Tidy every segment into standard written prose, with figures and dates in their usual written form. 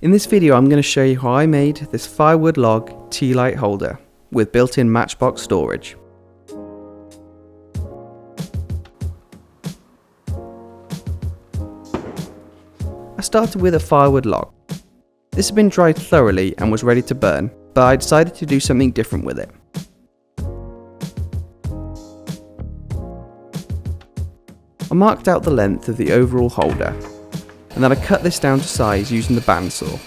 In this video I'm going to show you how I made this firewood log tea light holder with built-in Matchbox storage. I started with a firewood log. This had been dried thoroughly and was ready to burn, but I decided to do something different with it. I marked out the length of the overall holder, and then I cut this down to size using the bandsaw.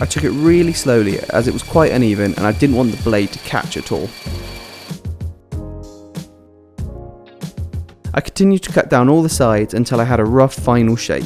I took it really slowly as it was quite uneven and I didn't want the blade to catch at all. I continued to cut down all the sides until I had a rough final shape.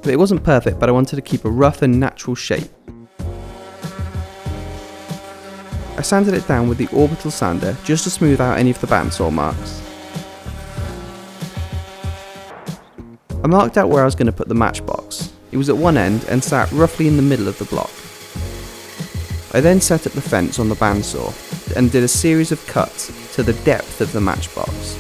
It wasn't perfect, but I wanted to keep a rough and natural shape. I sanded it down with the orbital sander just to smooth out any of the bandsaw marks. I marked out where I was going to put the matchbox. It was at one end and sat roughly in the middle of the block. I then set up the fence on the bandsaw and did a series of cuts to the depth of the matchbox.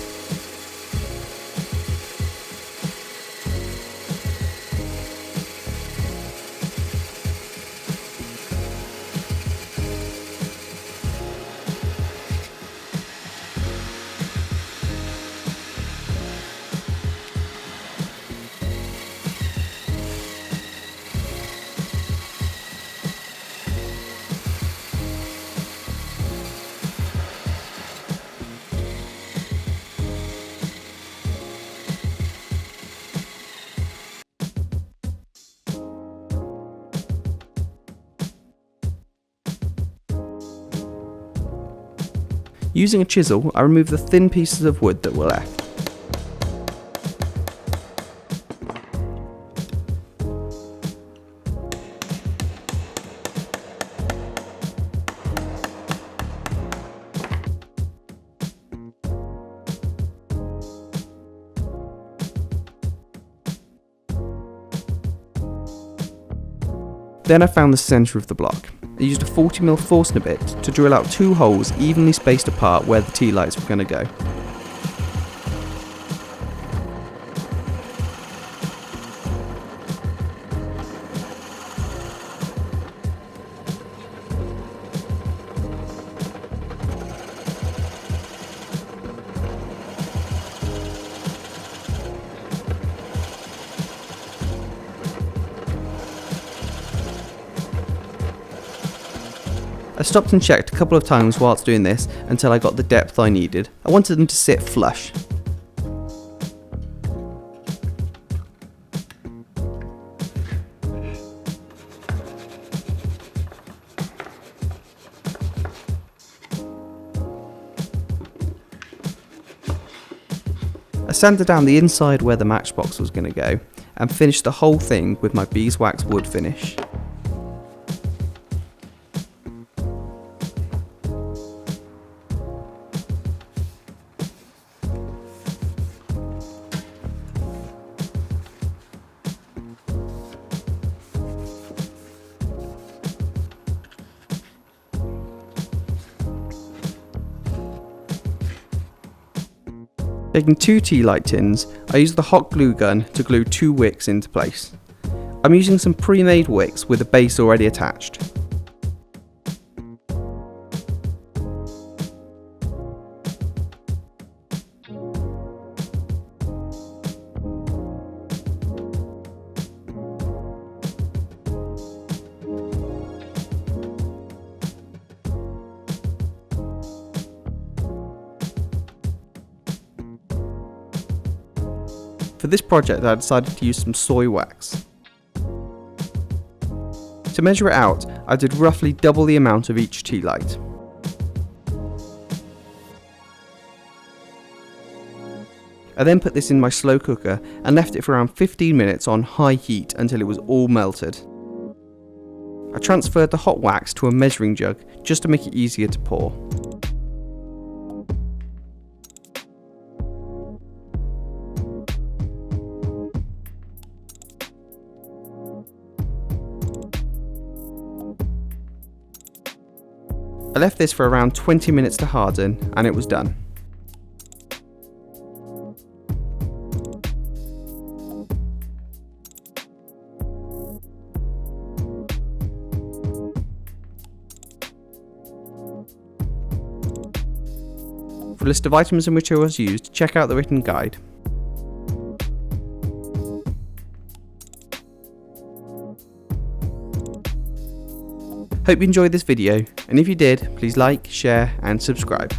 Using a chisel, I removed the thin pieces of wood that were left. Then I found the centre of the block. I used a 40mm Forstner bit to drill out 2 holes evenly spaced apart where the tea lights were going to go. I stopped and checked a couple of times whilst doing this until I got the depth I needed. I wanted them to sit flush. I sanded down the inside where the matchbox was going to go and finished the whole thing with my beeswax wood finish. Taking 2 tea light tins, I used the hot glue gun to glue 2 wicks into place. I'm using some pre-made wicks with a base already attached. For this project I decided to use some soy wax. To measure it out, I did roughly double the amount of each tea light. I then put this in my slow cooker and left it for around 15 minutes on high heat until it was all melted. I transferred the hot wax to a measuring jug just to make it easier to pour. I left this for around 20 minutes to harden and it was done. For a list of items and materials used, check out the written guide. Hope you enjoyed this video, and if you did, please like, share and subscribe.